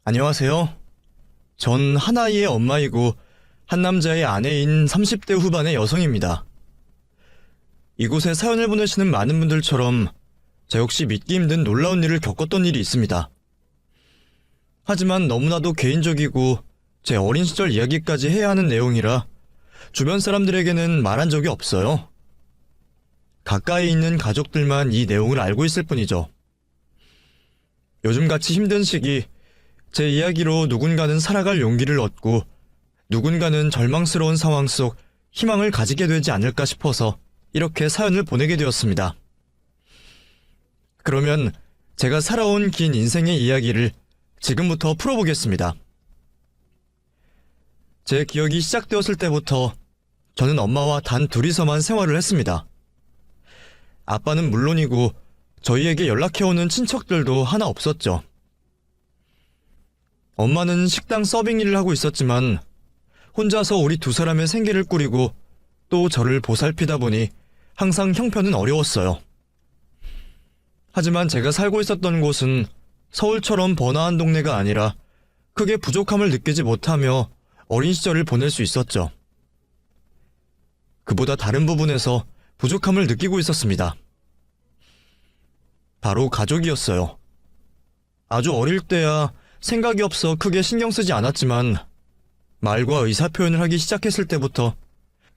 안녕하세요. 전 한 아이의 엄마이고 한 남자의 아내인 30대 후반의 여성입니다. 이곳에 사연을 보내시는 많은 분들처럼 저 역시 믿기 힘든 놀라운 일을 겪었던 일이 있습니다. 하지만 너무나도 개인적이고 제 어린 시절 이야기까지 해야 하는 내용이라 주변 사람들에게는 말한 적이 없어요. 가까이 있는 가족들만 이 내용을 알고 있을 뿐이죠. 요즘같이 힘든 시기, 제 이야기로 누군가는 살아갈 용기를 얻고 누군가는 절망스러운 상황 속 희망을 가지게 되지 않을까 싶어서 이렇게 사연을 보내게 되었습니다. 그러면 제가 살아온 긴 인생의 이야기를 지금부터 풀어보겠습니다. 제 기억이 시작되었을 때부터 저는 엄마와 단 둘이서만 생활을 했습니다. 아빠는 물론이고 저희에게 연락해오는 친척들도 하나 없었죠. 엄마는 식당 서빙 일을 하고 있었지만 혼자서 우리 두 사람의 생계를 꾸리고 또 저를 보살피다 보니 항상 형편은 어려웠어요. 하지만 제가 살고 있었던 곳은 서울처럼 번화한 동네가 아니라 크게 부족함을 느끼지 못하며 어린 시절을 보낼 수 있었죠. 그보다 다른 부분에서 부족함을 느끼고 있었습니다. 바로 가족이었어요. 아주 어릴 때야 생각이 없어 크게 신경 쓰지 않았지만 말과 의사표현을 하기 시작했을 때부터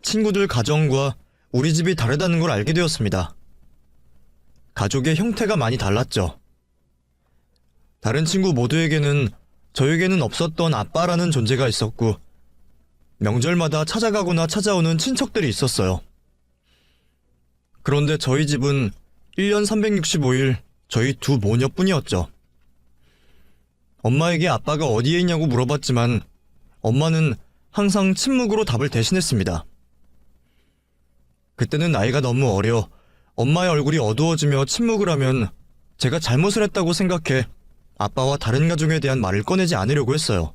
친구들 가정과 우리 집이 다르다는 걸 알게 되었습니다. 가족의 형태가 많이 달랐죠. 다른 친구 모두에게는 저에게는 없었던 아빠라는 존재가 있었고 명절마다 찾아가거나 찾아오는 친척들이 있었어요. 그런데 저희 집은 1년 365일 저희 두 모녀뿐이었죠. 엄마에게 아빠가 어디에 있냐고 물어봤지만 엄마는 항상 침묵으로 답을 대신했습니다. 그때는 나이가 너무 어려 엄마의 얼굴이 어두워지며 침묵을 하면 제가 잘못을 했다고 생각해 아빠와 다른 가족에 대한 말을 꺼내지 않으려고 했어요.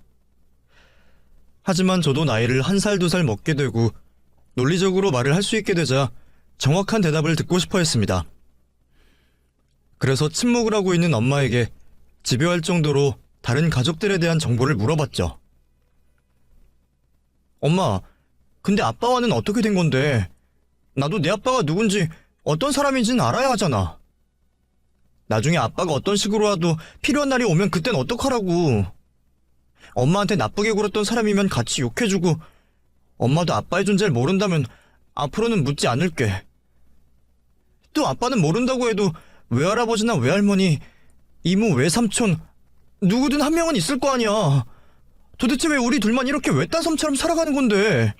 하지만 저도 나이를 1살, 2살 먹게 되고 논리적으로 말을 할 수 있게 되자 정확한 대답을 듣고 싶어 했습니다. 그래서 침묵을 하고 있는 엄마에게 집요할 정도로 다른 가족들에 대한 정보를 물어봤죠. 엄마, 근데 아빠와는 어떻게 된 건데? 나도 내 아빠가 누군지 어떤 사람인지는 알아야 하잖아. 나중에 아빠가 어떤 식으로라도 필요한 날이 오면 그땐 어떡하라고. 엄마한테 나쁘게 굴었던 사람이면 같이 욕해주고 엄마도 아빠의 존재를 모른다면 앞으로는 묻지 않을게. 또 아빠는 모른다고 해도 외할아버지나 외할머니, 이모, 외삼촌 누구든 한 명은 있을 거 아니야. 도대체 왜 우리 둘만 이렇게 외딴섬처럼 살아가는 건데?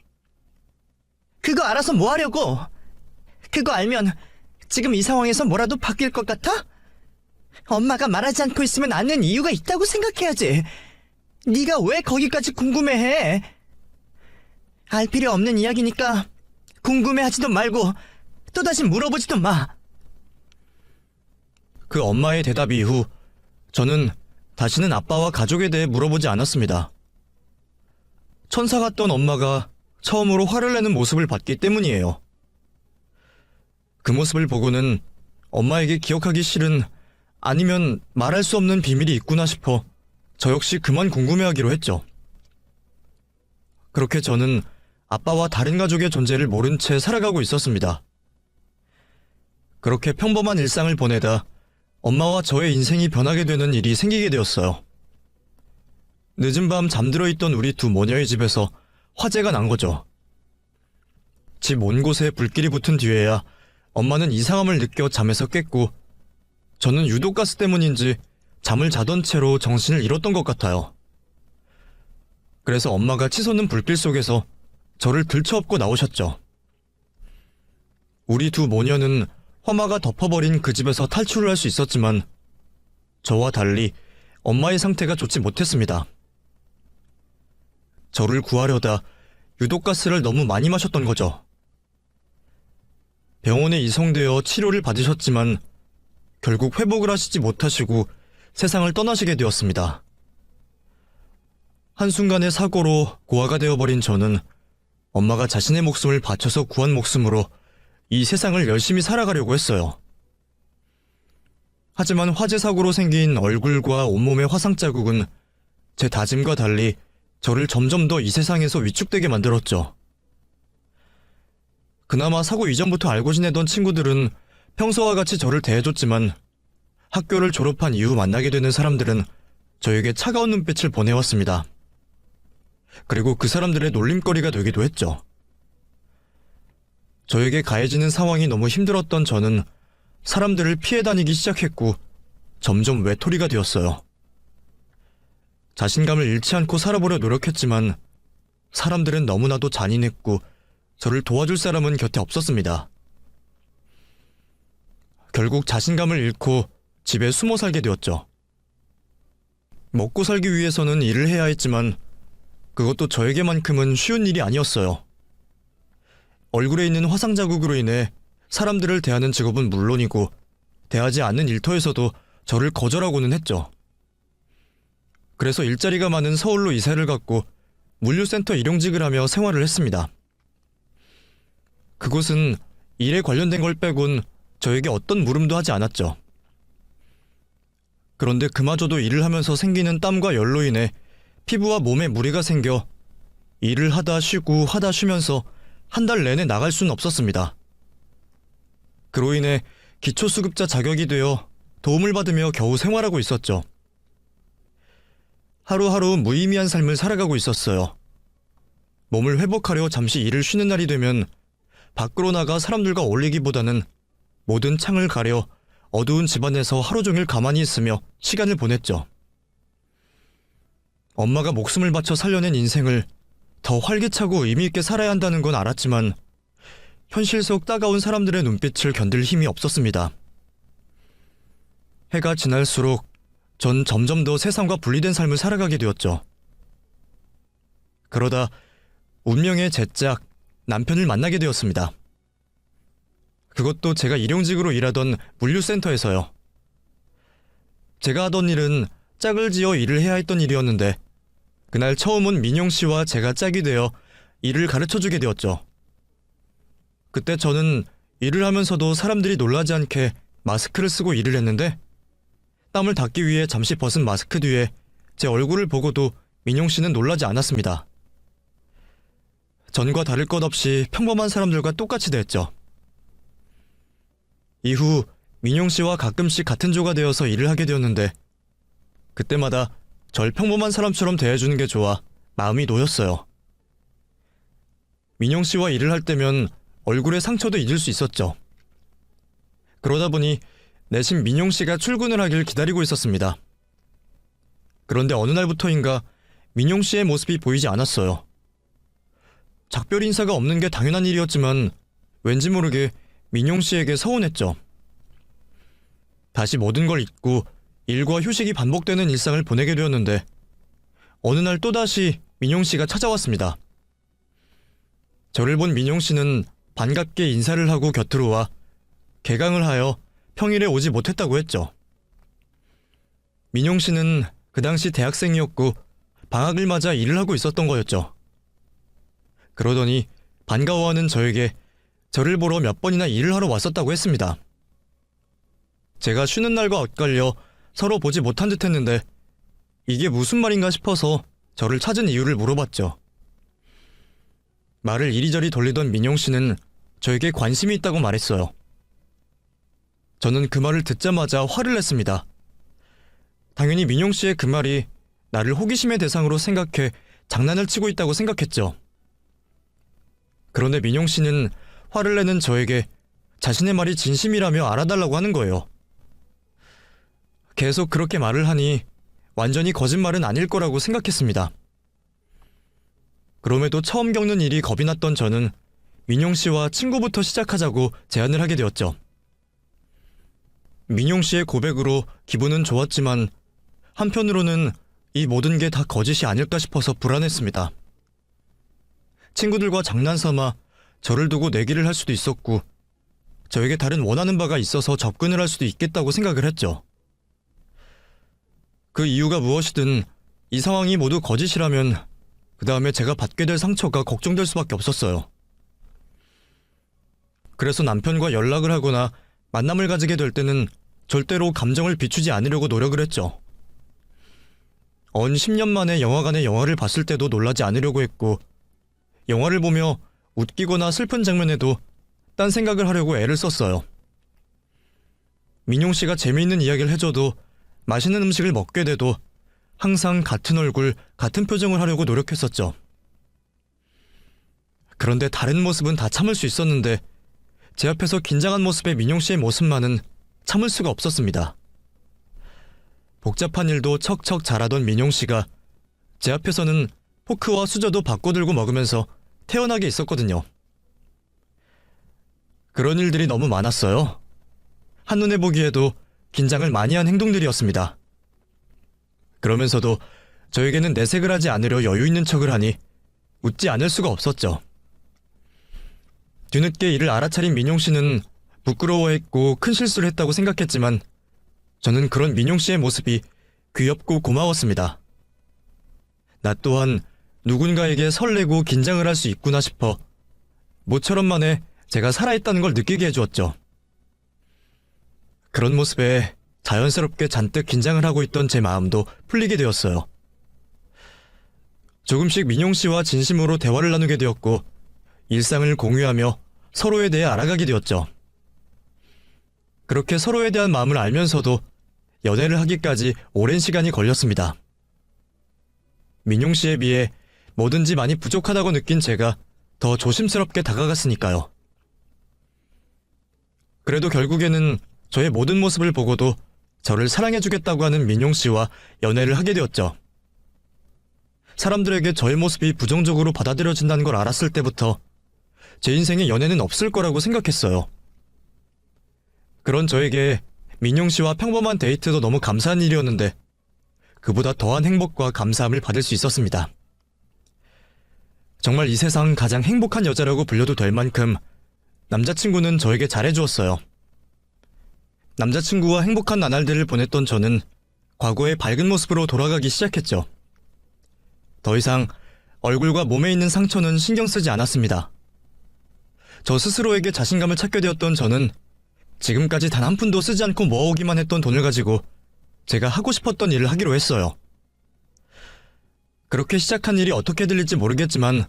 그거 알아서 뭐 하려고? 그거 알면 지금 이 상황에서 뭐라도 바뀔 것 같아? 엄마가 말하지 않고 있으면 아는 이유가 있다고 생각해야지. 네가 왜 거기까지 궁금해해? 알 필요 없는 이야기니까 궁금해하지도 말고 또다시 물어보지도 마. 그 엄마의 대답 이후 저는 다시는 아빠와 가족에 대해 물어보지 않았습니다. 천사 같던 엄마가 처음으로 화를 내는 모습을 봤기 때문이에요. 그 모습을 보고는 엄마에게 기억하기 싫은 아니면 말할 수 없는 비밀이 있구나 싶어 저 역시 그만 궁금해하기로 했죠. 그렇게 저는 아빠와 다른 가족의 존재를 모른 채 살아가고 있었습니다. 그렇게 평범한 일상을 보내다 엄마와 저의 인생이 변하게 되는 일이 생기게 되었어요. 늦은 밤 잠들어 있던 우리 두 모녀의 집에서 화재가 난 거죠. 집 온 곳에 불길이 붙은 뒤에야 엄마는 이상함을 느껴 잠에서 깼고 저는 유독가스 때문인지 잠을 자던 채로 정신을 잃었던 것 같아요. 그래서 엄마가 치솟는 불길 속에서 저를 들쳐업고 나오셨죠. 우리 두 모녀는 화마가 덮어버린 그 집에서 탈출을 할 수 있었지만 저와 달리 엄마의 상태가 좋지 못했습니다. 저를 구하려다 유독가스를 너무 많이 마셨던 거죠. 병원에 이송되어 치료를 받으셨지만 결국 회복을 하시지 못하시고 세상을 떠나시게 되었습니다. 한순간의 사고로 고아가 되어버린 저는 엄마가 자신의 목숨을 바쳐서 구한 목숨으로 이 세상을 열심히 살아가려고 했어요. 하지만 화재 사고로 생긴 얼굴과 온몸의 화상 자국은 제 다짐과 달리 저를 점점 더 이 세상에서 위축되게 만들었죠. 그나마 사고 이전부터 알고 지내던 친구들은 평소와 같이 저를 대해줬지만 학교를 졸업한 이후 만나게 되는 사람들은 저에게 차가운 눈빛을 보내왔습니다. 그리고 그 사람들의 놀림거리가 되기도 했죠. 저에게 가해지는 상황이 너무 힘들었던 저는 사람들을 피해 다니기 시작했고 점점 외톨이가 되었어요. 자신감을 잃지 않고 살아보려 노력했지만 사람들은 너무나도 잔인했고 저를 도와줄 사람은 곁에 없었습니다. 결국 자신감을 잃고 집에 숨어 살게 되었죠. 먹고 살기 위해서는 일을 해야 했지만 그것도 저에게만큼은 쉬운 일이 아니었어요. 얼굴에 있는 화상 자국으로 인해 사람들을 대하는 직업은 물론이고 대하지 않는 일터에서도 저를 거절하고는 했죠. 그래서 일자리가 많은 서울로 이사를 갔고 물류센터 일용직을 하며 생활을 했습니다. 그곳은 일에 관련된 걸 빼곤 저에게 어떤 물음도 하지 않았죠. 그런데 그마저도 일을 하면서 생기는 땀과 열로 인해 피부와 몸에 무리가 생겨 일을 하다 쉬고 하다 쉬면서 한 달 내내 나갈 수는 없었습니다. 그로 인해 기초수급자 자격이 되어 도움을 받으며 겨우 생활하고 있었죠. 하루하루 무의미한 삶을 살아가고 있었어요. 몸을 회복하려 잠시 일을 쉬는 날이 되면 밖으로 나가 사람들과 어울리기보다는 모든 창을 가려 어두운 집안에서 하루 종일 가만히 있으며 시간을 보냈죠. 엄마가 목숨을 바쳐 살려낸 인생을 더 활기차고 의미있게 살아야 한다는 건 알았지만 현실 속 따가운 사람들의 눈빛을 견딜 힘이 없었습니다. 해가 지날수록 전 점점 더 세상과 분리된 삶을 살아가게 되었죠. 그러다 운명의 제짝 남편을 만나게 되었습니다. 그것도 제가 일용직으로 일하던 물류센터에서요. 제가 하던 일은 짝을 지어 일을 해야 했던 일이었는데 그날 처음 온 민용 씨와 제가 짝이 되어 일을 가르쳐주게 되었죠. 그때 저는 일을 하면서도 사람들이 놀라지 않게 마스크를 쓰고 일을 했는데 땀을 닦기 위해 잠시 벗은 마스크 뒤에 제 얼굴을 보고도 민용 씨는 놀라지 않았습니다. 전과 다를 것 없이 평범한 사람들과 똑같이 대했죠. 이후 민용 씨와 가끔씩 같은 조가 되어서 일을 하게 되었는데 그때마다 절 평범한 사람처럼 대해주는 게 좋아 마음이 놓였어요. 민용 씨와 일을 할 때면 얼굴에 상처도 잊을 수 있었죠. 그러다 보니 내심 민용 씨가 출근을 하길 기다리고 있었습니다. 그런데 어느 날부터인가 민용 씨의 모습이 보이지 않았어요. 작별 인사가 없는 게 당연한 일이었지만 왠지 모르게 민용 씨에게 서운했죠. 다시 모든 걸 잊고 일과 휴식이 반복되는 일상을 보내게 되었는데 어느 날 또다시 민용 씨가 찾아왔습니다. 저를 본 민용 씨는 반갑게 인사를 하고 곁으로 와 개강을 하여 평일에 오지 못했다고 했죠. 민용 씨는 그 당시 대학생이었고 방학을 맞아 일을 하고 있었던 거였죠. 그러더니 반가워하는 저에게 저를 보러 몇 번이나 일을 하러 왔었다고 했습니다. 제가 쉬는 날과 엇갈려 서로 보지 못한 듯 했는데 이게 무슨 말인가 싶어서 저를 찾은 이유를 물어봤죠. 말을 이리저리 돌리던 민용 씨는 저에게 관심이 있다고 말했어요. 저는 그 말을 듣자마자 화를 냈습니다. 당연히 민용 씨의 그 말이 나를 호기심의 대상으로 생각해 장난을 치고 있다고 생각했죠. 그런데 민용 씨는 화를 내는 저에게 자신의 말이 진심이라며 알아달라고 하는 거예요. 계속 그렇게 말을 하니 완전히 거짓말은 아닐 거라고 생각했습니다. 그럼에도 처음 겪는 일이 겁이 났던 저는 민용 씨와 친구부터 시작하자고 제안을 하게 되었죠. 민용 씨의 고백으로 기분은 좋았지만 한편으로는 이 모든 게 다 거짓이 아닐까 싶어서 불안했습니다. 친구들과 장난삼아 저를 두고 내기를 할 수도 있었고 저에게 다른 원하는 바가 있어서 접근을 할 수도 있겠다고 생각을 했죠. 그 이유가 무엇이든 이 상황이 모두 거짓이라면 그 다음에 제가 받게 될 상처가 걱정될 수밖에 없었어요. 그래서 남편과 연락을 하거나 만남을 가지게 될 때는 절대로 감정을 비추지 않으려고 노력을 했죠. 언 10년 만에 영화관에 영화를 봤을 때도 놀라지 않으려고 했고, 영화를 보며 웃기거나 슬픈 장면에도 딴 생각을 하려고 애를 썼어요. 민용 씨가 재미있는 이야기를 해줘도, 맛있는 음식을 먹게 돼도 항상 같은 얼굴, 같은 표정을 하려고 노력했었죠. 그런데 다른 모습은 다 참을 수 있었는데 제 앞에서 긴장한 모습의 민용 씨의 모습만은 참을 수가 없었습니다. 복잡한 일도 척척 잘하던 민용 씨가 제 앞에서는 포크와 수저도 바꿔들고 먹으면서 태연하게 있었거든요. 그런 일들이 너무 많았어요. 한눈에 보기에도 긴장을 많이 한 행동들이었습니다. 그러면서도 저에게는 내색을 하지 않으려 여유 있는 척을 하니 웃지 않을 수가 없었죠. 뒤늦게 이를 알아차린 민용 씨는 부끄러워했고 큰 실수를 했다고 생각했지만 저는 그런 민용 씨의 모습이 귀엽고 고마웠습니다. 나 또한 누군가에게 설레고 긴장을 할 수 있구나 싶어 모처럼 만에 제가 살아있다는 걸 느끼게 해주었죠. 그런 모습에 자연스럽게 잔뜩 긴장을 하고 있던 제 마음도 풀리게 되었어요. 조금씩 민용 씨와 진심으로 대화를 나누게 되었고 일상을 공유하며 서로에 대해 알아가게 되었죠. 그렇게 서로에 대한 마음을 알면서도 연애를 하기까지 오랜 시간이 걸렸습니다. 민용 씨에 비해 뭐든지 많이 부족하다고 느낀 제가 더 조심스럽게 다가갔으니까요. 그래도 결국에는 저의 모든 모습을 보고도 저를 사랑해주겠다고 하는 민용 씨와 연애를 하게 되었죠. 사람들에게 저의 모습이 부정적으로 받아들여진다는 걸 알았을 때부터 제 인생에 연애는 없을 거라고 생각했어요. 그런 저에게 민용 씨와 평범한 데이트도 너무 감사한 일이었는데 그보다 더한 행복과 감사함을 받을 수 있었습니다. 정말 이 세상 가장 행복한 여자라고 불려도 될 만큼 남자친구는 저에게 잘해주었어요. 남자친구와 행복한 나날들을 보냈던 저는 과거의 밝은 모습으로 돌아가기 시작했죠. 더 이상 얼굴과 몸에 있는 상처는 신경 쓰지 않았습니다. 저 스스로에게 자신감을 찾게 되었던 저는 지금까지 단 한 푼도 쓰지 않고 모아오기만 했던 돈을 가지고 제가 하고 싶었던 일을 하기로 했어요. 그렇게 시작한 일이 어떻게 들릴지 모르겠지만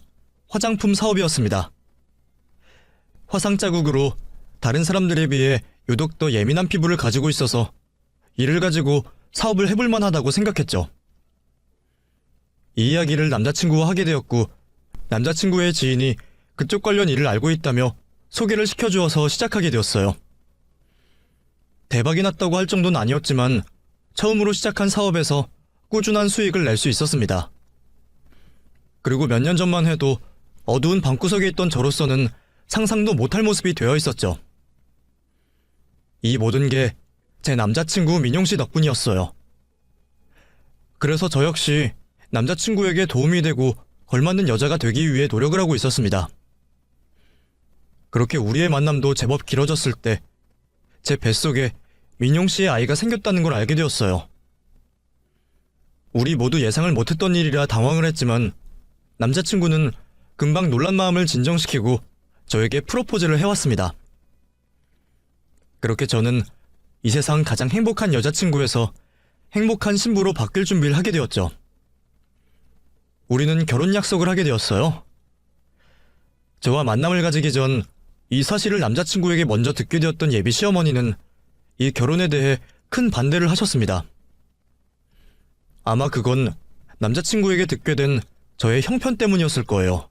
화장품 사업이었습니다. 화상 자국으로 다른 사람들에 비해 유독 더 예민한 피부를 가지고 있어서 이를 가지고 사업을 해볼 만하다고 생각했죠. 이 이야기를 남자친구와 하게 되었고 남자친구의 지인이 그쪽 관련 일을 알고 있다며 소개를 시켜주어서 시작하게 되었어요. 대박이 났다고 할 정도는 아니었지만 처음으로 시작한 사업에서 꾸준한 수익을 낼 수 있었습니다. 그리고 몇 년 전만 해도 어두운 방구석에 있던 저로서는 상상도 못할 모습이 되어 있었죠. 이 모든 게 제 남자친구 민용씨 덕분이었어요. 그래서 저 역시 남자친구에게 도움이 되고 걸맞는 여자가 되기 위해 노력을 하고 있었습니다. 그렇게 우리의 만남도 제법 길어졌을 때 제 뱃속에 민용씨의 아이가 생겼다는 걸 알게 되었어요. 우리 모두 예상을 못했던 일이라 당황을 했지만 남자친구는 금방 놀란 마음을 진정시키고 저에게 프로포즈를 해왔습니다. 그렇게 저는 이 세상 가장 행복한 여자친구에서 행복한 신부로 바뀔 준비를 하게 되었죠. 우리는 결혼 약속을 하게 되었어요. 저와 만남을 가지기 전 이 사실을 남자친구에게 먼저 듣게 되었던 예비 시어머니는 이 결혼에 대해 큰 반대를 하셨습니다. 아마 그건 남자친구에게 듣게 된 저의 형편 때문이었을 거예요.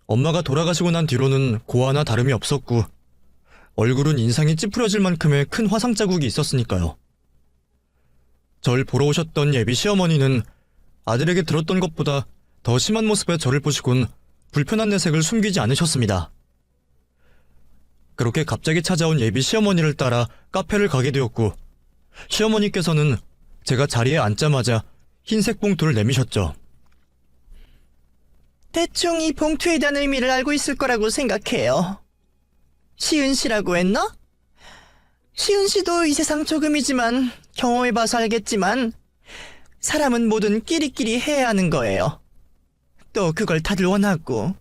엄마가 돌아가시고 난 뒤로는 고아나 다름이 없었고 얼굴은 인상이 찌푸려질 만큼의 큰 화상 자국이 있었으니까요. 절 보러 오셨던 예비 시어머니는 아들에게 들었던 것보다 더 심한 모습의 저를 보시곤 불편한 내색을 숨기지 않으셨습니다. 그렇게 갑자기 찾아온 예비 시어머니를 따라 카페를 가게 되었고 시어머니께서는 제가 자리에 앉자마자 흰색 봉투를 내미셨죠. 대충 이 봉투에 대한 의미를 알고 있을 거라고 생각해요. 시은 씨라고 했나? 시은 씨도 이 세상 조금이지만 경험해봐서 알겠지만 사람은 뭐든 끼리끼리 해야 하는 거예요. 또 그걸 다들 원하고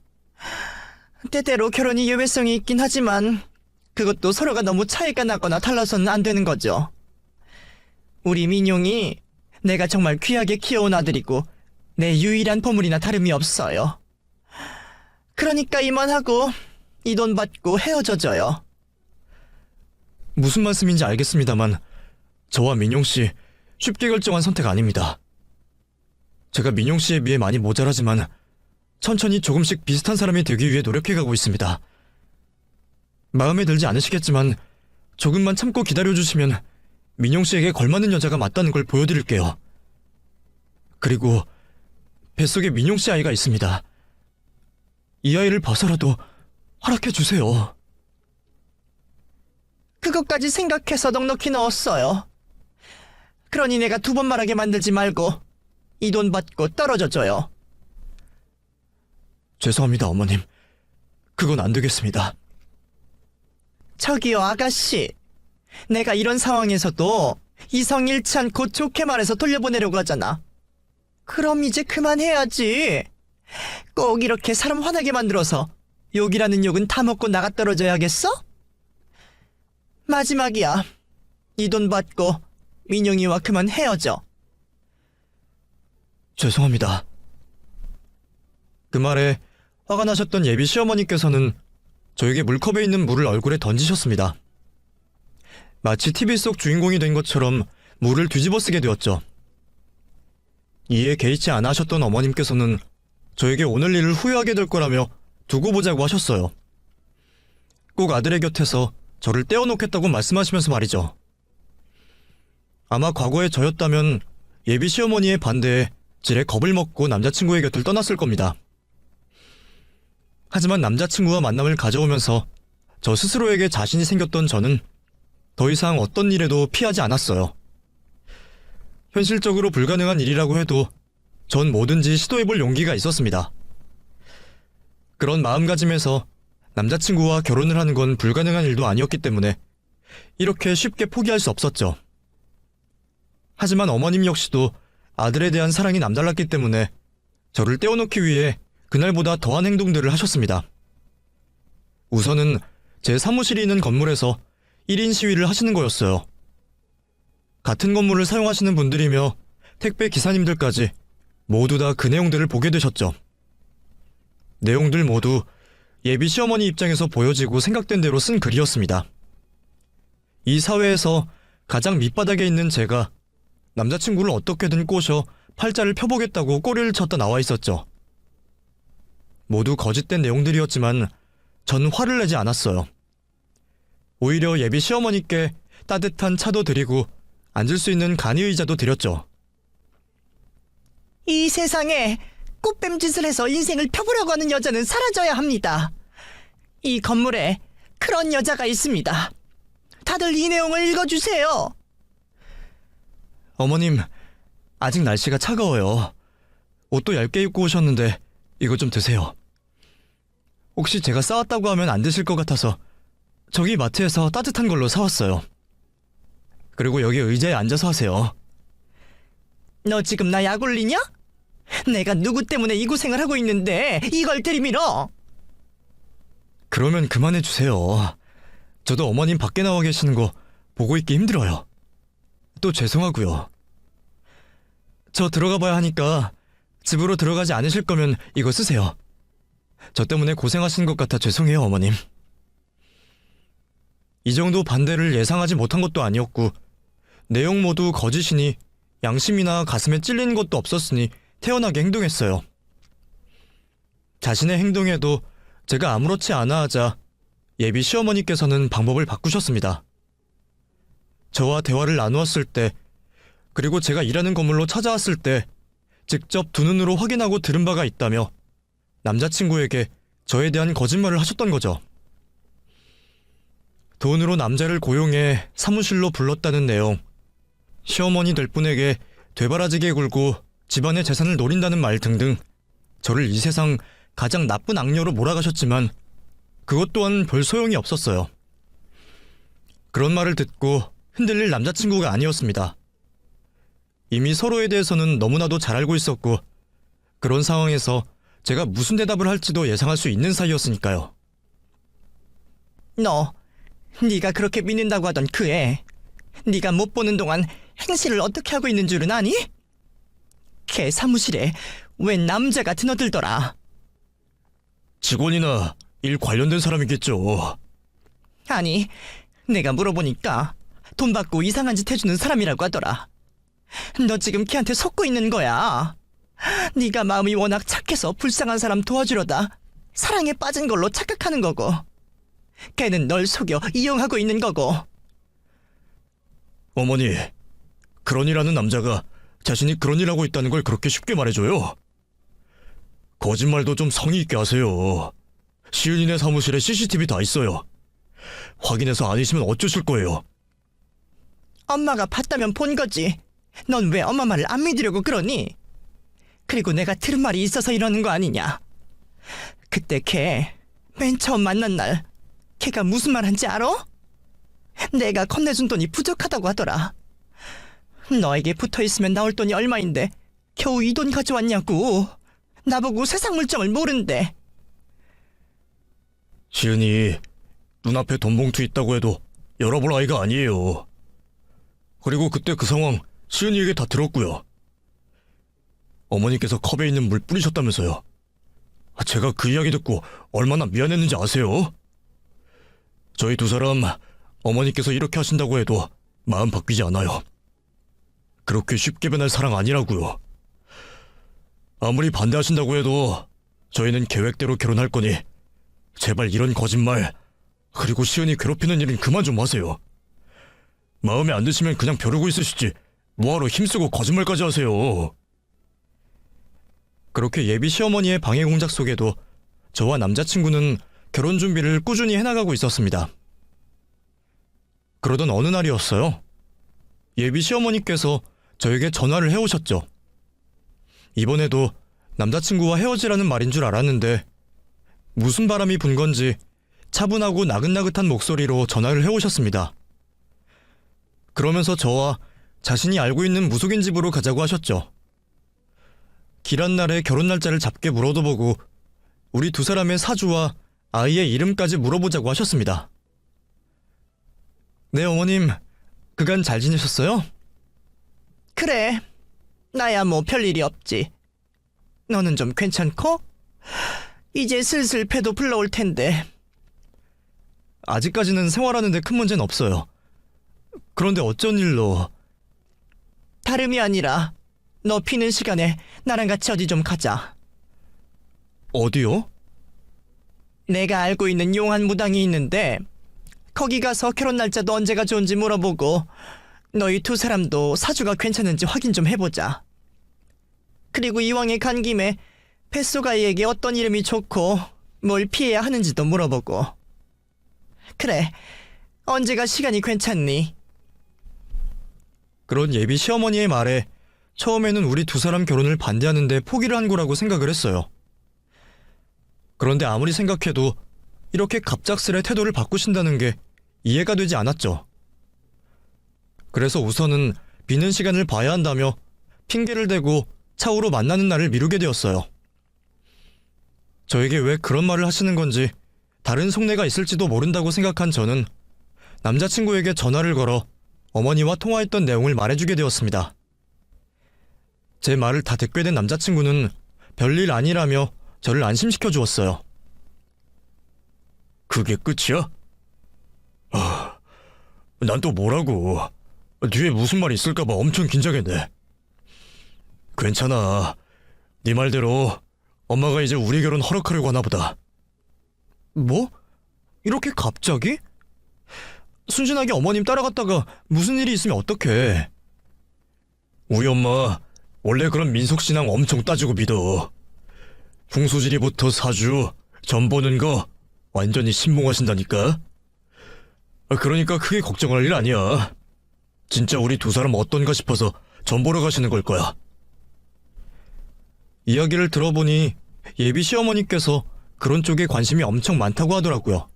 때때로 결혼이 예외성이 있긴 하지만 그것도 서로가 너무 차이가 나거나 달라서는 안 되는 거죠. 우리 민용이 내가 정말 귀하게 키워온 아들이고 내 유일한 보물이나 다름이 없어요. 그러니까 이만하고 이 돈 받고 헤어져줘요. 무슨 말씀인지 알겠습니다만 저와 민용 씨 쉽게 결정한 선택 아닙니다. 제가 민용 씨에 비해 많이 모자라지만 천천히 조금씩 비슷한 사람이 되기 위해 노력해가고 있습니다. 마음에 들지 않으시겠지만 조금만 참고 기다려주시면 민용 씨에게 걸맞는 여자가 맞다는 걸 보여드릴게요. 그리고 뱃속에 민용 씨 아이가 있습니다. 이 아이를 봐서라도 허락해주세요. 그것까지 생각해서 넉넉히 넣었어요. 그러니 내가 두 번 말하게 만들지 말고 이 돈 받고 떨어져줘요. 죄송합니다, 어머님. 그건 안 되겠습니다. 저기요, 아가씨. 내가 이런 상황에서도 이성 잃지 않고 좋게 말해서 돌려보내려고 하잖아. 그럼 이제 그만해야지. 꼭 이렇게 사람 화나게 만들어서 욕이라는 욕은 다 먹고 나가 떨어져야겠어? 마지막이야. 이 돈 받고 민용이와 그만 헤어져. 죄송합니다. 그 말에 화가 나셨던 예비 시어머니께서는 저에게 물컵에 있는 물을 얼굴에 던지셨습니다. 마치 TV 속 주인공이 된 것처럼 물을 뒤집어 쓰게 되었죠. 이에 개의치 않아 하셨던 어머님께서는 저에게 오늘 일을 후회하게 될 거라며 두고 보자고 하셨어요. 꼭 아들의 곁에서 저를 떼어놓겠다고 말씀하시면서 말이죠. 아마 과거에 저였다면 예비 시어머니의 반대에 지레 겁을 먹고 남자친구의 곁을 떠났을 겁니다. 하지만 남자친구와 만남을 가져오면서 저 스스로에게 자신이 생겼던 저는 더 이상 어떤 일에도 피하지 않았어요. 현실적으로 불가능한 일이라고 해도 전 뭐든지 시도해볼 용기가 있었습니다. 그런 마음가짐에서 남자친구와 결혼을 하는 건 불가능한 일도 아니었기 때문에 이렇게 쉽게 포기할 수 없었죠. 하지만 어머님 역시도 아들에 대한 사랑이 남달랐기 때문에 저를 떼어놓기 위해 그날보다 더한 행동들을 하셨습니다. 우선은 제 사무실이 있는 건물에서 1인 시위를 하시는 거였어요. 같은 건물을 사용하시는 분들이며 택배 기사님들까지 모두 다 그 내용들을 보게 되셨죠. 내용들 모두 예비 시어머니 입장에서 보여지고 생각된 대로 쓴 글이었습니다. 이 사회에서 가장 밑바닥에 있는 제가 남자친구를 어떻게든 꼬셔 팔자를 펴보겠다고 꼬리를 쳤다 나와 있었죠. 모두 거짓된 내용들이었지만 전 화를 내지 않았어요. 오히려 예비 시어머니께 따뜻한 차도 드리고 앉을 수 있는 간이의자도 드렸죠. 이 세상에 꽃뱀짓을 해서 인생을 펴보려고 하는 여자는 사라져야 합니다. 이 건물에 그런 여자가 있습니다. 다들 이 내용을 읽어주세요. 어머님, 아직 날씨가 차가워요. 옷도 얇게 입고 오셨는데 이거 좀 드세요. 혹시 제가 싸왔다고 하면 안 드실 것 같아서 저기 마트에서 따뜻한 걸로 사왔어요. 그리고 여기 의자에 앉아서 하세요. 너 지금 나 약 올리냐? 내가 누구 때문에 이 고생을 하고 있는데 이걸 들이밀어? 그러면 그만해 주세요. 저도 어머님 밖에 나와 계시는 거 보고 있기 힘들어요. 또 죄송하고요. 저 들어가 봐야 하니까 집으로 들어가지 않으실 거면 이거 쓰세요. 저 때문에 고생하시는 것 같아 죄송해요, 어머님. 이 정도 반대를 예상하지 못한 것도 아니었고 내용 모두 거짓이니 양심이나 가슴에 찔리는 것도 없었으니 태연하게 행동했어요. 자신의 행동에도 제가 아무렇지 않아 하자 예비 시어머니께서는 방법을 바꾸셨습니다. 저와 대화를 나누었을 때, 그리고 제가 일하는 건물로 찾아왔을 때 직접 두 눈으로 확인하고 들은 바가 있다며 남자친구에게 저에 대한 거짓말을 하셨던 거죠. 돈으로 남자를 고용해 사무실로 불렀다는 내용, 시어머니 될 분에게 되바라지게 굴고 집안의 재산을 노린다는 말 등등 저를 이 세상 가장 나쁜 악녀로 몰아가셨지만 그것 또한 별 소용이 없었어요. 그런 말을 듣고 흔들릴 남자친구가 아니었습니다. 이미 서로에 대해서는 너무나도 잘 알고 있었고 그런 상황에서 제가 무슨 대답을 할지도 예상할 수 있는 사이였으니까요. 너, 네가 그렇게 믿는다고 하던 그 애, 네가 못 보는 동안 행실을 어떻게 하고 있는 줄은 아니? 걔 사무실에 웬 남자가 드나들더라. 직원이나 일 관련된 사람이겠죠. 아니, 내가 물어보니까 돈 받고 이상한 짓 해주는 사람이라고 하더라. 너 지금 걔한테 속고 있는 거야. 네가 마음이 워낙 착해서 불쌍한 사람 도와주려다 사랑에 빠진 걸로 착각하는 거고, 걔는 널 속여 이용하고 있는 거고. 어머니, 그런 일 하는 남자가 자신이 그런 일 하고 있다는 걸 그렇게 쉽게 말해줘요? 거짓말도 좀 성의 있게 하세요. 시은이네 사무실에 CCTV 다 있어요. 확인해서 아니시면 어쩌실 거예요? 엄마가 봤다면 본 거지. 넌 왜 엄마 말을 안 믿으려고 그러니? 그리고 내가 들은 말이 있어서 이러는 거 아니냐. 그때 걔 맨 처음 만난 날 걔가 무슨 말 한지 알아? 내가 건네준 돈이 부족하다고 하더라. 너에게 붙어있으면 나올 돈이 얼마인데 겨우 이 돈 가져왔냐고. 나보고 세상 물정을 모른대. 시은이 눈앞에 돈 봉투 있다고 해도 열어볼 아이가 아니에요. 그리고 그때 그 상황 시은이에게 다 들었고요. 어머니께서 컵에 있는 물 뿌리셨다면서요. 제가 그 이야기 듣고 얼마나 미안했는지 아세요? 저희 두 사람 어머니께서 이렇게 하신다고 해도 마음 바뀌지 않아요. 그렇게 쉽게 변할 사랑 아니라고요. 아무리 반대하신다고 해도 저희는 계획대로 결혼할 거니 제발 이런 거짓말, 그리고 시은이 괴롭히는 일은 그만 좀 하세요. 마음에 안 드시면 그냥 벼르고 있으시지 뭐하러 힘쓰고 거짓말까지 하세요. 그렇게 예비 시어머니의 방해 공작 속에도 저와 남자친구는 결혼 준비를 꾸준히 해나가고 있었습니다. 그러던 어느 날이었어요. 예비 시어머니께서 저에게 전화를 해오셨죠. 이번에도 남자친구와 헤어지라는 말인 줄 알았는데 무슨 바람이 분 건지 차분하고 나긋나긋한 목소리로 전화를 해오셨습니다. 그러면서 저와 자신이 알고 있는 무속인 집으로 가자고 하셨죠. 길한 날에 결혼 날짜를 잡게 물어도 보고 우리 두 사람의 사주와 아이의 이름까지 물어보자고 하셨습니다. 네, 어머님. 그간 잘 지내셨어요? 그래, 나야 뭐 별일이 없지. 너는 좀 괜찮고? 이제 슬슬 배도 불러올 텐데. 아직까지는 생활하는데 큰 문제는 없어요. 그런데 어쩐 일로? 다름이 아니라 너 비는 시간에 나랑 같이 어디 좀 가자. 어디요? 내가 알고 있는 용한 무당이 있는데 거기 가서 결혼 날짜도 언제가 좋은지 물어보고 너희 두 사람도 사주가 괜찮은지 확인 좀 해보자. 그리고 이왕에 간 김에 뱃속아이에게 어떤 이름이 좋고 뭘 피해야 하는지도 물어보고. 그래, 언제가 시간이 괜찮니? 그런 예비 시어머니의 말에 처음에는 우리 두 사람 결혼을 반대하는데 포기를 한 거라고 생각을 했어요. 그런데 아무리 생각해도 이렇게 갑작스레 태도를 바꾸신다는 게 이해가 되지 않았죠. 그래서 우선은 비는 시간을 봐야 한다며 핑계를 대고 차후로 만나는 날을 미루게 되었어요. 저에게 왜 그런 말을 하시는 건지 다른 속내가 있을지도 모른다고 생각한 저는 남자친구에게 전화를 걸어 어머니와 통화했던 내용을 말해주게 되었습니다. 제 말을 다 듣게 된 남자친구는 별일 아니라며 저를 안심시켜 주었어요. 그게 끝이야? 난 또 뭐라고. 뒤에 무슨 말이 있을까봐 엄청 긴장했네. 괜찮아. 네 말대로 엄마가 이제 우리 결혼 허락하려고 하나 보다. 뭐? 이렇게 갑자기? 순진하게 어머님 따라갔다가 무슨 일이 있으면 어떡해. 우리 엄마 원래 그런 민속신앙 엄청 따지고 믿어. 풍수지리부터 사주, 점 보는 거 완전히 신봉하신다니까. 그러니까 크게 걱정할 일 아니야. 진짜 우리 두 사람 어떤가 싶어서 점 보러 가시는 걸 거야. 이야기를 들어보니 예비 시어머니께서 그런 쪽에 관심이 엄청 많다고 하더라고요.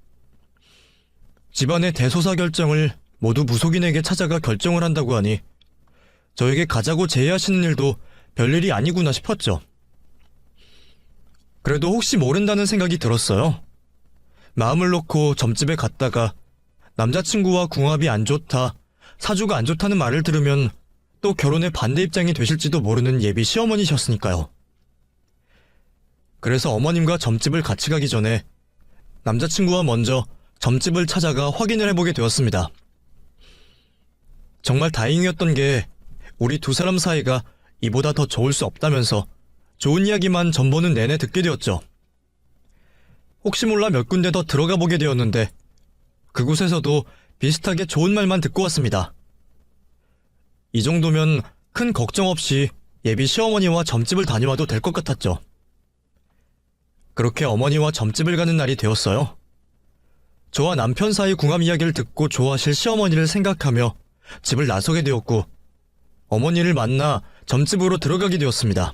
집안의 대소사 결정을 모두 무속인에게 찾아가 결정을 한다고 하니 저에게 가자고 제의하시는 일도 별일이 아니구나 싶었죠. 그래도 혹시 모른다는 생각이 들었어요. 마음을 놓고 점집에 갔다가 남자친구와 궁합이 안 좋다, 사주가 안 좋다는 말을 들으면 또 결혼에 반대 입장이 되실지도 모르는 예비 시어머니셨으니까요. 그래서 어머님과 점집을 같이 가기 전에 남자친구와 먼저 점집을 찾아가 확인을 해보게 되었습니다. 정말 다행이었던 게 우리 두 사람 사이가 이보다 더 좋을 수 없다면서 좋은 이야기만 전보는 내내 듣게 되었죠. 혹시 몰라 몇 군데 더 들어가 보게 되었는데 그곳에서도 비슷하게 좋은 말만 듣고 왔습니다. 이 정도면 큰 걱정 없이 예비 시어머니와 점집을 다녀와도 될 것 같았죠. 그렇게 어머니와 점집을 가는 날이 되었어요. 저와 남편 사이 궁합 이야기를 듣고 좋아하실 시어머니를 생각하며 집을 나서게 되었고 어머니를 만나 점집으로 들어가게 되었습니다.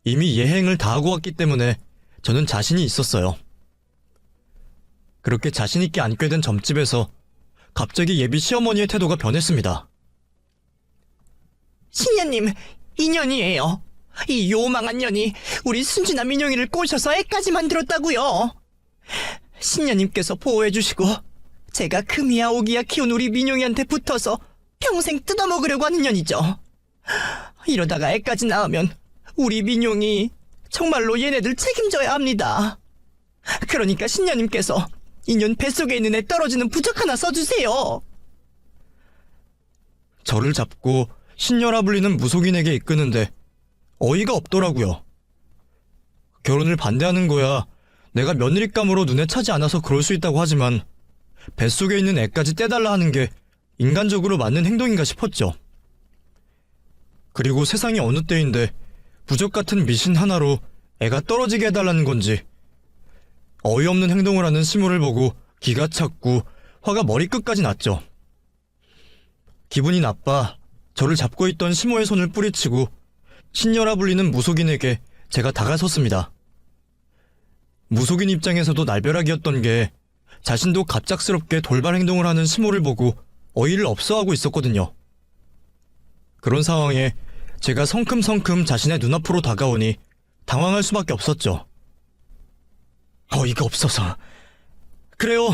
이미 예행을 다 하고 왔기 때문에 저는 자신이 있었어요. 그렇게 자신있게 앉게 된 점집에서 갑자기 예비 시어머니의 태도가 변했습니다. 신녀님, 인연이에요. 이 요망한 년이 우리 순진한 민용이를 꼬셔서 애까지 만들었다고요. 신녀님께서 보호해주시고 제가 금이야 오기야 키운 우리 민용이한테 붙어서 평생 뜯어먹으려고 하는 년이죠. 이러다가 애까지 낳으면 우리 민용이 정말로 얘네들 책임져야 합니다. 그러니까 신녀님께서 인연 뱃속에 있는 애 떨어지는 부적 하나 써주세요. 저를 잡고 신녀라 불리는 무속인에게 이끄는데 어이가 없더라고요. 결혼을 반대하는 거야 내가 며느리감으로 눈에 차지 않아서 그럴 수 있다고 하지만 뱃속에 있는 애까지 떼달라 하는 게 인간적으로 맞는 행동인가 싶었죠. 그리고 세상이 어느 때인데 부적 같은 미신 하나로 애가 떨어지게 해달라는 건지 어이없는 행동을 하는 시모를 보고 기가 찼고 화가 머리끝까지 났죠. 기분이 나빠 저를 잡고 있던 시모의 손을 뿌리치고 신녀라 불리는 무속인에게 제가 다가섰습니다. 무속인 입장에서도 날벼락이었던 게 자신도 갑작스럽게 돌발 행동을 하는 시모를 보고 어이를 없어하고 있었거든요. 그런 상황에 제가 성큼성큼 자신의 눈앞으로 다가오니 당황할 수밖에 없었죠. 어이가 없어서. 그래요.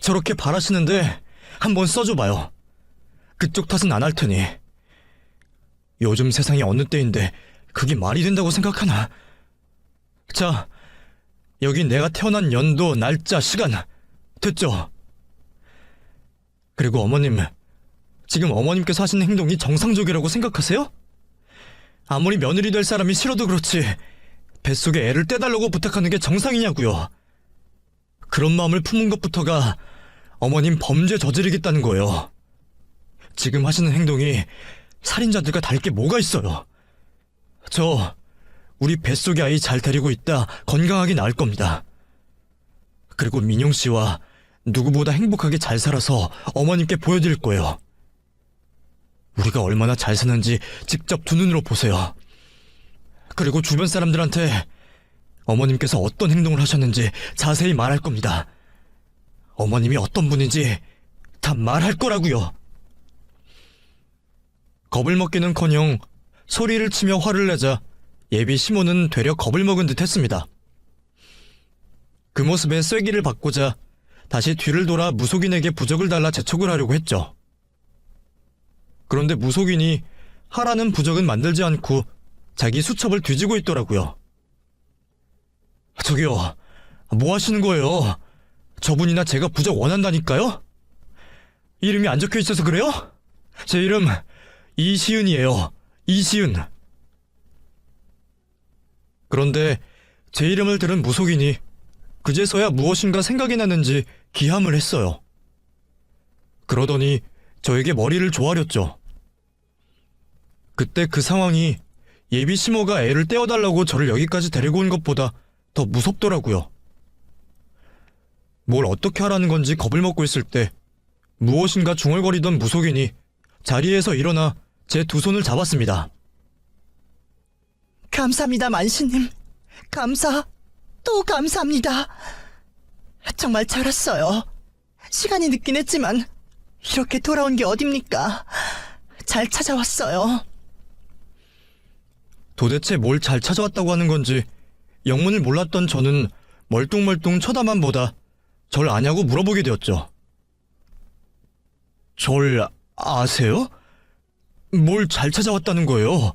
저렇게 바라시는데 한번 써줘봐요. 그쪽 탓은 안 할 테니. 요즘 세상이 어느 때인데 그게 말이 된다고 생각하나. 자, 여기 내가 태어난 연도, 날짜, 시간 됐죠? 그리고 어머님, 지금 어머님께서 하시는 행동이 정상적이라고 생각하세요? 아무리 며느리 될 사람이 싫어도 그렇지 뱃속에 애를 떼달라고 부탁하는 게 정상이냐고요. 그런 마음을 품은 것부터가 어머님 범죄 저지르겠다는 거예요. 지금 하시는 행동이 살인자들과 다를 게 뭐가 있어요. 저 우리 뱃속의 아이 잘 데리고 있다 건강하게 낳을 겁니다. 그리고 민용 씨와 누구보다 행복하게 잘 살아서 어머님께 보여드릴 거예요. 우리가 얼마나 잘 사는지 직접 두 눈으로 보세요. 그리고 주변 사람들한테 어머님께서 어떤 행동을 하셨는지 자세히 말할 겁니다. 어머님이 어떤 분인지 다 말할 거라고요. 겁을 먹기는커녕 소리를 치며 화를 내자 예비 시모는 되려 겁을 먹은 듯 했습니다. 그 모습에 쐐기를 받고자 다시 뒤를 돌아 무속인에게 부적을 달라 재촉을 하려고 했죠. 그런데 무속인이 하라는 부적은 만들지 않고 자기 수첩을 뒤지고 있더라고요. 저기요, 뭐 하시는 거예요? 저분이나 제가 부적 원한다니까요? 이름이 안 적혀 있어서 그래요? 제 이름 이시은이에요. 이시은. 그런데 제 이름을 들은 무속인이 그제서야 무엇인가 생각이 났는지 기함을 했어요. 그러더니 저에게 머리를 조아렸죠. 그때 그 상황이 예비 시모가 애를 떼어달라고 저를 여기까지 데리고 온 것보다 더 무섭더라고요. 뭘 어떻게 하라는 건지 겁을 먹고 있을 때 무엇인가 중얼거리던 무속인이 자리에서 일어나 제 두 손을 잡았습니다. 감사합니다, 만신님. 또 감사합니다. 정말 잘 왔어요. 시간이 늦긴 했지만 이렇게 돌아온 게 어딥니까? 잘 찾아왔어요. 도대체 뭘 잘 찾아왔다고 하는 건지 영문을 몰랐던 저는 멀뚱멀뚱 쳐다만 보다 절 아냐고 물어보게 되었죠. 절 아세요? 뭘 잘 찾아왔다는 거예요?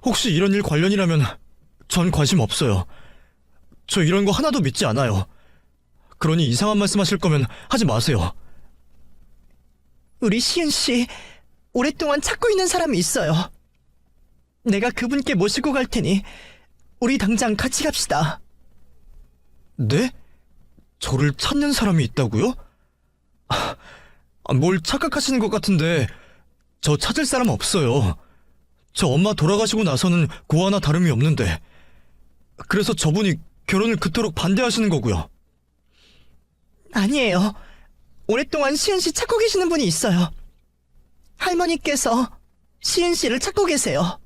혹시 이런 일 관련이라면 전 관심 없어요. 저 이런 거 하나도 믿지 않아요. 그러니 이상한 말씀하실 거면 하지 마세요. 우리 시은 씨 오랫동안 찾고 있는 사람이 있어요. 내가 그분께 모시고 갈 테니 우리 당장 같이 갑시다. 네? 저를 찾는 사람이 있다고요? 뭘 착각하시는 것 같은데 저 찾을 사람 없어요. 저 엄마 돌아가시고 나서는 고아나 다름이 없는데 그래서 저분이 결혼을 그토록 반대하시는 거고요. 아니에요. 오랫동안 시은 씨 찾고 계시는 분이 있어요. 할머니께서 시은 씨를 찾고 계세요.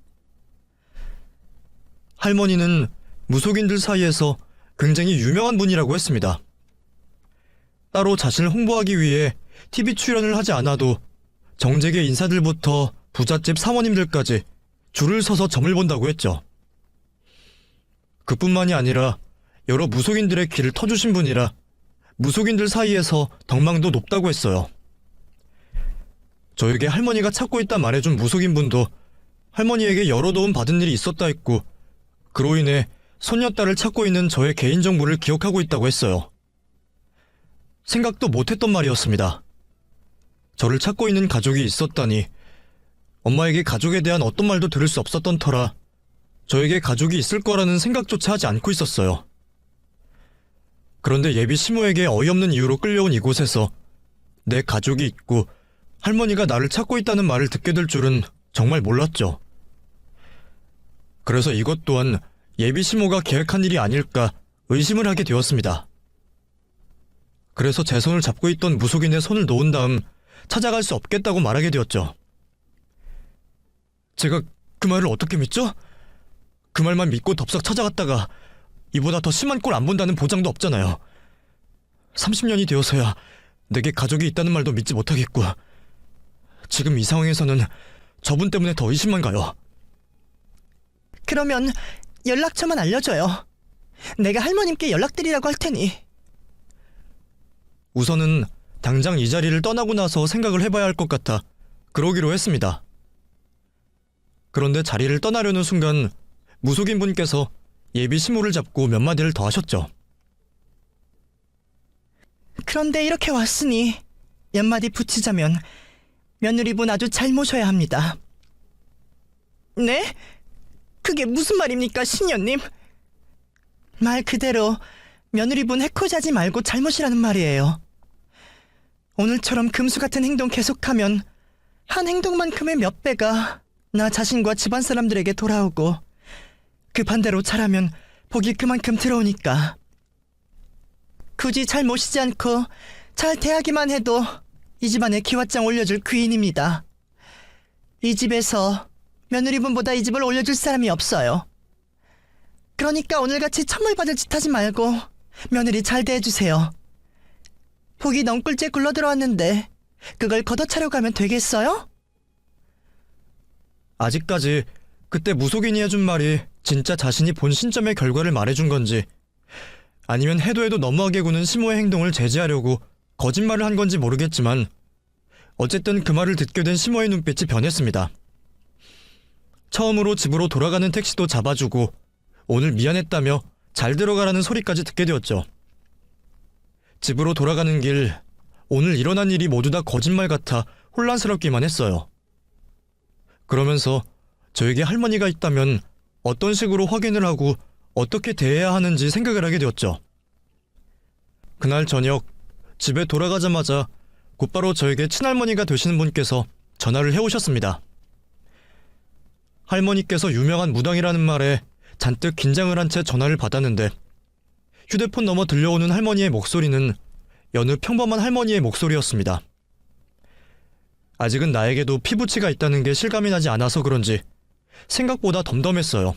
할머니는 무속인들 사이에서 굉장히 유명한 분이라고 했습니다. 따로 자신을 홍보하기 위해 TV 출연을 하지 않아도 정재계 인사들부터 부잣집 사모님들까지 줄을 서서 점을 본다고 했죠. 그뿐만이 아니라 여러 무속인들의 길을 터주신 분이라 무속인들 사이에서 덕망도 높다고 했어요. 저에게 할머니가 찾고 있다 말해준 무속인분도 할머니에게 여러 도움 받은 일이 있었다 했고 그로 인해 손녀딸을 찾고 있는 저의 개인정보를 기억하고 있다고 했어요. 생각도 못했던 말이었습니다. 저를 찾고 있는 가족이 있었다니 엄마에게 가족에 대한 어떤 말도 들을 수 없었던 터라 저에게 가족이 있을 거라는 생각조차 하지 않고 있었어요. 그런데 예비 시모에게 어이없는 이유로 끌려온 이곳에서 내 가족이 있고 할머니가 나를 찾고 있다는 말을 듣게 될 줄은 정말 몰랐죠. 그래서 이것 또한 예비 시모가 계획한 일이 아닐까 의심을 하게 되었습니다. 그래서 제 손을 잡고 있던 무속인의 손을 놓은 다음 찾아갈 수 없겠다고 말하게 되었죠. 제가 그 말을 어떻게 믿죠? 그 말만 믿고 덥석 찾아갔다가 이보다 더 심한 꼴 안 본다는 보장도 없잖아요. 30년이 되어서야 내게 가족이 있다는 말도 믿지 못하겠고 지금 이 상황에서는 저분 때문에 더 의심만 가요. 그러면 연락처만 알려줘요. 내가 할머님께 연락드리라고 할 테니. 우선은 당장 이 자리를 떠나고 나서 생각을 해봐야 할 것 같아 그러기로 했습니다. 그런데 자리를 떠나려는 순간 무속인 분께서 예비 시모를 잡고 몇 마디를 더 하셨죠. 그런데 이렇게 왔으니 몇 마디 붙이자면 며느리분 아주 잘 모셔야 합니다. 네? 그게 무슨 말입니까, 신녀님? 말 그대로 며느리분 해코지하지 말고 잘 모시라는 말이에요. 오늘처럼 금수 같은 행동 계속하면 한 행동만큼의 몇 배가 나 자신과 집안 사람들에게 돌아오고 그 반대로 잘하면 복이 그만큼 들어오니까. 굳이 잘 모시지 않고 잘 대하기만 해도 이 집안에 기왓장 올려줄 귀인입니다. 이 집에서 며느리분보다 이 집을 올려줄 사람이 없어요. 그러니까 오늘같이 천물 받을 짓 하지 말고 며느리 잘 대해주세요. 복이 넝꿀째 굴러들어왔는데 그걸 걷어차려 가면 되겠어요? 아직까지 그때 무속인이 해준 말이 진짜 자신이 본 신점의 결과를 말해준 건지 아니면 해도 해도 너무하게 구는 시모의 행동을 제지하려고 거짓말을 한 건지 모르겠지만 어쨌든 그 말을 듣게 된 시모의 눈빛이 변했습니다. 처음으로 집으로 돌아가는 택시도 잡아주고 오늘 미안했다며 잘 들어가라는 소리까지 듣게 되었죠. 집으로 돌아가는 길 오늘 일어난 일이 모두 다 거짓말 같아 혼란스럽기만 했어요. 그러면서 저에게 할머니가 있다면 어떤 식으로 확인을 하고 어떻게 대해야 하는지 생각을 하게 되었죠. 그날 저녁 집에 돌아가자마자 곧바로 저에게 친할머니가 되시는 분께서 전화를 해오셨습니다. 할머니께서 유명한 무당이라는 말에 잔뜩 긴장을 한 채 전화를 받았는데 휴대폰 너머 들려오는 할머니의 목소리는 여느 평범한 할머니의 목소리였습니다. 아직은 나에게도 피부치가 있다는 게 실감이 나지 않아서 그런지 생각보다 덤덤했어요.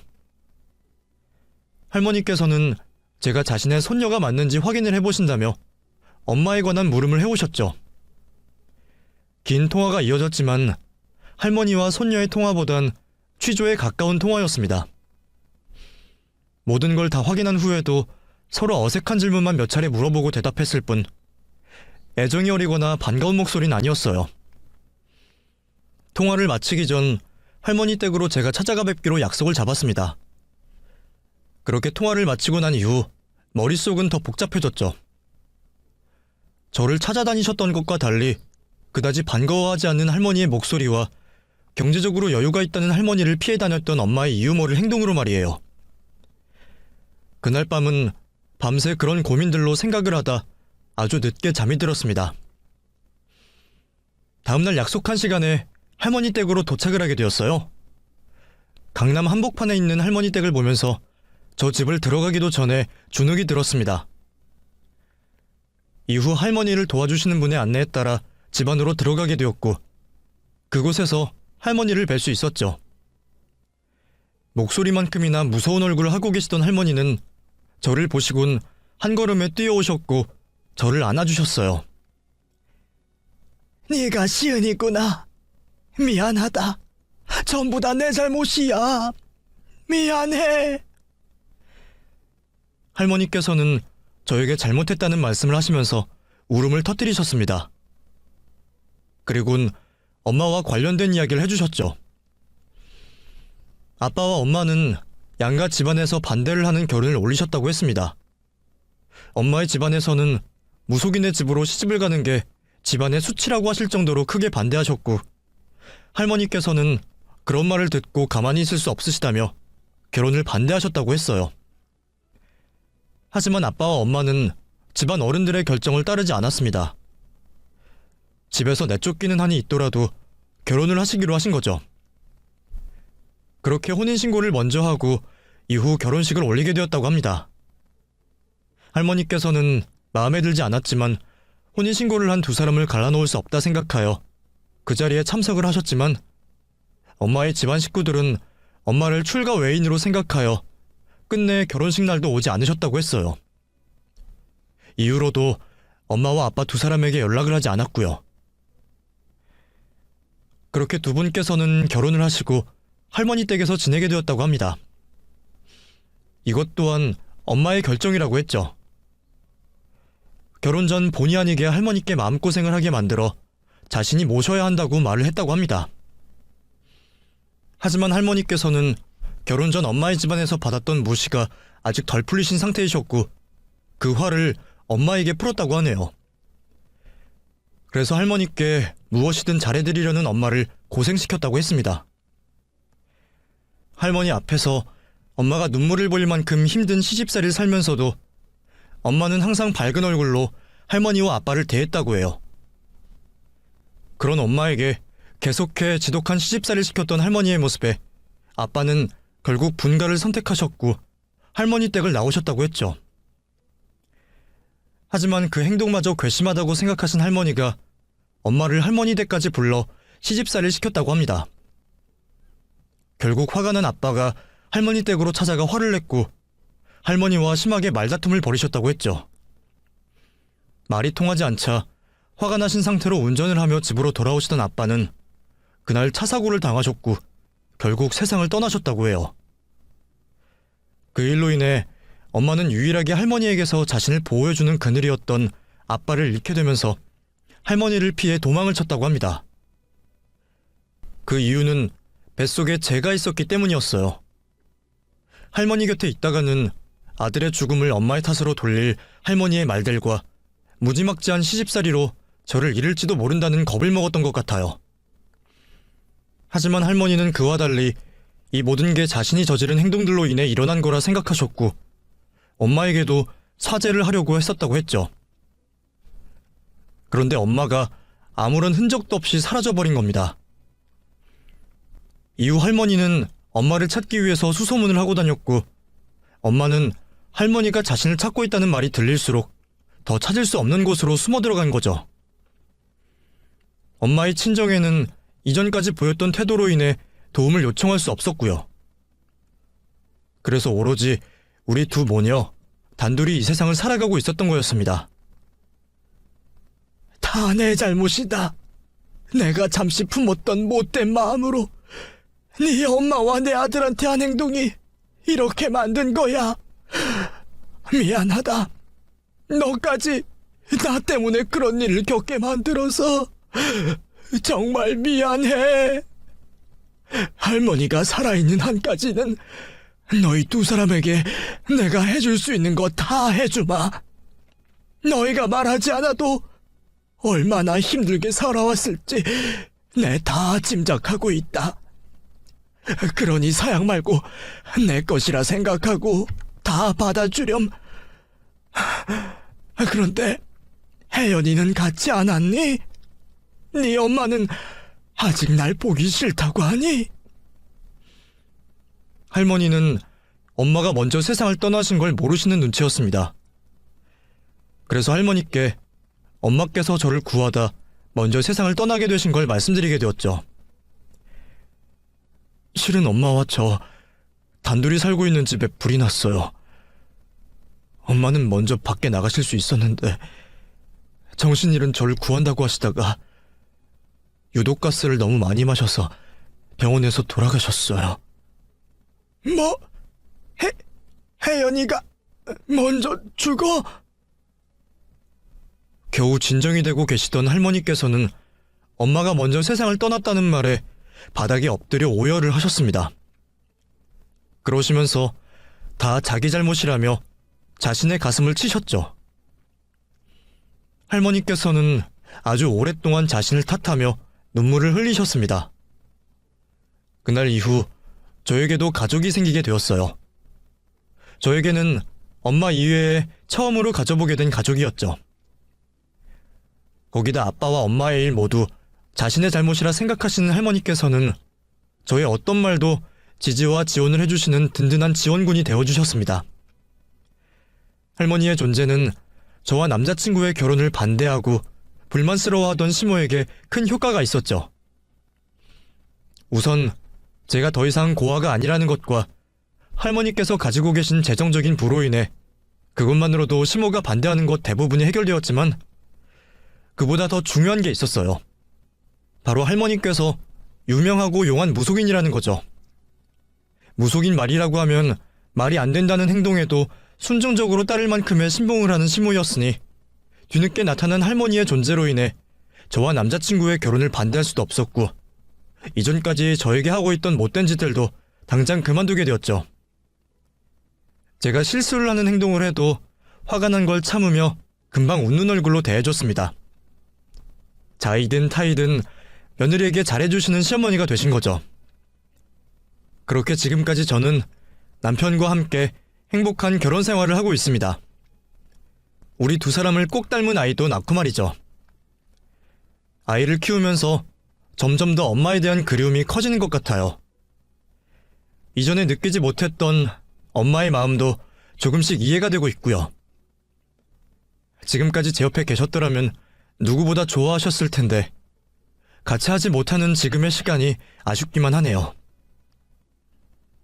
할머니께서는 제가 자신의 손녀가 맞는지 확인을 해보신다며 엄마에 관한 물음을 해오셨죠. 긴 통화가 이어졌지만 할머니와 손녀의 통화보단 취조에 가까운 통화였습니다. 모든 걸 다 확인한 후에도 서로 어색한 질문만 몇 차례 물어보고 대답했을 뿐 애정이 어리거나 반가운 목소리는 아니었어요. 통화를 마치기 전 할머니 댁으로 제가 찾아가 뵙기로 약속을 잡았습니다. 그렇게 통화를 마치고 난 이후 머릿속은 더 복잡해졌죠. 저를 찾아다니셨던 것과 달리 그다지 반가워하지 않는 할머니의 목소리와 경제적으로 여유가 있다는 할머니를 피해 다녔던 엄마의 이유 모를 행동으로 말이에요. 그날 밤은 밤새 그런 고민들로 생각을 하다 아주 늦게 잠이 들었습니다. 다음날 약속한 시간에 할머니 댁으로 도착을 하게 되었어요. 강남 한복판에 있는 할머니 댁을 보면서 저 집을 들어가기도 전에 주눅이 들었습니다. 이후 할머니를 도와주시는 분의 안내에 따라 집 안으로 들어가게 되었고 그곳에서 할머니를 뵐 수 있었죠. 목소리만큼이나 무서운 얼굴을 하고 계시던 할머니는 저를 보시곤 한 걸음에 뛰어오셨고 저를 안아주셨어요. 네가 시은이구나. 미안하다. 전부 다 내 잘못이야. 미안해. 할머니께서는 저에게 잘못했다는 말씀을 하시면서 울음을 터뜨리셨습니다. 그리고는 엄마와 관련된 이야기를 해주셨죠. 아빠와 엄마는 양가 집안에서 반대를 하는 결혼을 올리셨다고 했습니다. 엄마의 집안에서는 무속인의 집으로 시집을 가는 게 집안의 수치라고 하실 정도로 크게 반대하셨고 할머니께서는 그런 말을 듣고 가만히 있을 수 없으시다며 결혼을 반대하셨다고 했어요. 하지만 아빠와 엄마는 집안 어른들의 결정을 따르지 않았습니다. 집에서 내쫓기는 한이 있더라도 결혼을 하시기로 하신 거죠. 그렇게 혼인신고를 먼저 하고 이후 결혼식을 올리게 되었다고 합니다. 할머니께서는 마음에 들지 않았지만 혼인신고를 한 두 사람을 갈라놓을 수 없다 생각하여 그 자리에 참석을 하셨지만 엄마의 집안 식구들은 엄마를 출가 외인으로 생각하여 끝내 결혼식 날도 오지 않으셨다고 했어요. 이후로도 엄마와 아빠 두 사람에게 연락을 하지 않았고요. 그렇게 두 분께서는 결혼을 하시고 할머니 댁에서 지내게 되었다고 합니다. 이것 또한 엄마의 결정이라고 했죠. 결혼 전 본의 아니게 할머니께 마음고생을 하게 만들어 자신이 모셔야 한다고 말을 했다고 합니다. 하지만 할머니께서는 결혼 전 엄마의 집안에서 받았던 무시가 아직 덜 풀리신 상태이셨고 그 화를 엄마에게 풀었다고 하네요. 그래서 할머니께 무엇이든 잘해드리려는 엄마를 고생시켰다고 했습니다. 할머니 앞에서 엄마가 눈물을 보일 만큼 힘든 시집살이를 살면서도 엄마는 항상 밝은 얼굴로 할머니와 아빠를 대했다고 해요. 그런 엄마에게 계속해 지독한 시집살이를 시켰던 할머니의 모습에 아빠는 결국 분가를 선택하셨고 할머니 댁을 나오셨다고 했죠. 하지만 그 행동마저 괘씸하다고 생각하신 할머니가 엄마를 할머니 댁까지 불러 시집살이를 시켰다고 합니다. 결국 화가 난 아빠가 할머니 댁으로 찾아가 화를 냈고 할머니와 심하게 말다툼을 벌이셨다고 했죠. 말이 통하지 않자 화가 나신 상태로 운전을 하며 집으로 돌아오시던 아빠는 그날 차 사고를 당하셨고 결국 세상을 떠나셨다고 해요. 그 일로 인해 엄마는 유일하게 할머니에게서 자신을 보호해주는 그늘이었던 아빠를 잃게 되면서 할머니를 피해 도망을 쳤다고 합니다. 그 이유는 뱃속에 재가 있었기 때문이었어요. 할머니 곁에 있다가는 아들의 죽음을 엄마의 탓으로 돌릴 할머니의 말들과 무지막지한 시집살이로 저를 잃을지도 모른다는 겁을 먹었던 것 같아요. 하지만 할머니는 그와 달리 이 모든 게 자신이 저지른 행동들로 인해 일어난 거라 생각하셨고 엄마에게도 사죄를 하려고 했었다고 했죠. 그런데 엄마가 아무런 흔적도 없이 사라져버린 겁니다. 이후 할머니는 엄마를 찾기 위해서 수소문을 하고 다녔고 엄마는 할머니가 자신을 찾고 있다는 말이 들릴수록 더 찾을 수 없는 곳으로 숨어 들어간 거죠. 엄마의 친정에는 이전까지 보였던 태도로 인해 도움을 요청할 수 없었고요. 그래서 오로지 우리 두 모녀 단둘이 이 세상을 살아가고 있었던 거였습니다. 다 내 잘못이다. 내가 잠시 품었던 못된 마음으로 네 엄마와 내 아들한테 한 행동이 이렇게 만든 거야. 미안하다. 너까지 나 때문에 그런 일을 겪게 만들어서 정말 미안해. 할머니가 살아있는 한까지는 너희 두 사람에게 내가 해줄 수 있는 거 다 해주마. 너희가 말하지 않아도 얼마나 힘들게 살아왔을지 내 다 짐작하고 있다. 그러니 사양 말고 내 것이라 생각하고 다 받아주렴. 그런데 혜연이는 같지 않았니? 네 엄마는 아직 날 보기 싫다고 하니? 할머니는 엄마가 먼저 세상을 떠나신 걸 모르시는 눈치였습니다. 그래서 할머니께 엄마께서 저를 구하다 먼저 세상을 떠나게 되신 걸 말씀드리게 되었죠. 실은 엄마와 저 단둘이 살고 있는 집에 불이 났어요. 엄마는 먼저 밖에 나가실 수 있었는데 정신일은 저를 구한다고 하시다가 유독가스를 너무 많이 마셔서 병원에서 돌아가셨어요. 뭐? 혜연이가 먼저 죽어? 겨우 진정이 되고 계시던 할머니께서는 엄마가 먼저 세상을 떠났다는 말에 바닥에 엎드려 오열을 하셨습니다. 그러시면서 다 자기 잘못이라며 자신의 가슴을 치셨죠. 할머니께서는 아주 오랫동안 자신을 탓하며 눈물을 흘리셨습니다. 그날 이후 저에게도 가족이 생기게 되었어요. 저에게는 엄마 이외에 처음으로 가져보게 된 가족이었죠. 거기다 아빠와 엄마의 일 모두 자신의 잘못이라 생각하시는 할머니께서는 저의 어떤 말도 지지와 지원을 해주시는 든든한 지원군이 되어주셨습니다. 할머니의 존재는 저와 남자친구의 결혼을 반대하고 불만스러워하던 시모에게 큰 효과가 있었죠. 우선 제가 더 이상 고아가 아니라는 것과 할머니께서 가지고 계신 재정적인 부로 인해 그것만으로도 시모가 반대하는 것 대부분이 해결되었지만 그보다 더 중요한 게 있었어요. 바로 할머니께서 유명하고 용한 무속인이라는 거죠. 무속인 말이라고 하면 말이 안 된다는 행동에도 순종적으로 따를 만큼의 신봉을 하는 시모였으니 뒤늦게 나타난 할머니의 존재로 인해 저와 남자친구의 결혼을 반대할 수도 없었고 이전까지 저에게 하고 있던 못된 짓들도 당장 그만두게 되었죠. 제가 실수를 하는 행동을 해도 화가 난 걸 참으며 금방 웃는 얼굴로 대해줬습니다. 자이든 타이든 며느리에게 잘해주시는 시어머니가 되신 거죠. 그렇게 지금까지 저는 남편과 함께 행복한 결혼 생활을 하고 있습니다. 우리 두 사람을 꼭 닮은 아이도 낳고 말이죠. 아이를 키우면서 점점 더 엄마에 대한 그리움이 커지는 것 같아요. 이전에 느끼지 못했던 엄마의 마음도 조금씩 이해가 되고 있고요. 지금까지 제 옆에 계셨더라면 누구보다 좋아하셨을 텐데 같이 하지 못하는 지금의 시간이 아쉽기만 하네요.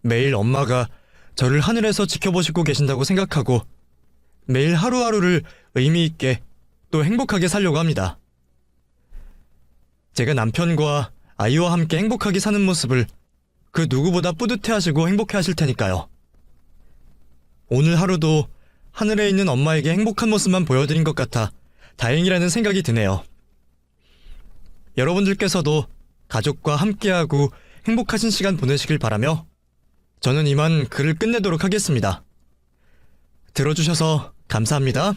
매일 엄마가 저를 하늘에서 지켜보시고 계신다고 생각하고 매일 하루하루를 의미 있게 또 행복하게 살려고 합니다. 제가 남편과 아이와 함께 행복하게 사는 모습을 그 누구보다 뿌듯해하시고 행복해하실 테니까요. 오늘 하루도 하늘에 있는 엄마에게 행복한 모습만 보여드린 것 같아 다행이라는 생각이 드네요. 여러분들께서도 가족과 함께하고 행복하신 시간 보내시길 바라며 저는 이만 글을 끝내도록 하겠습니다. 들어주셔서 감사합니다.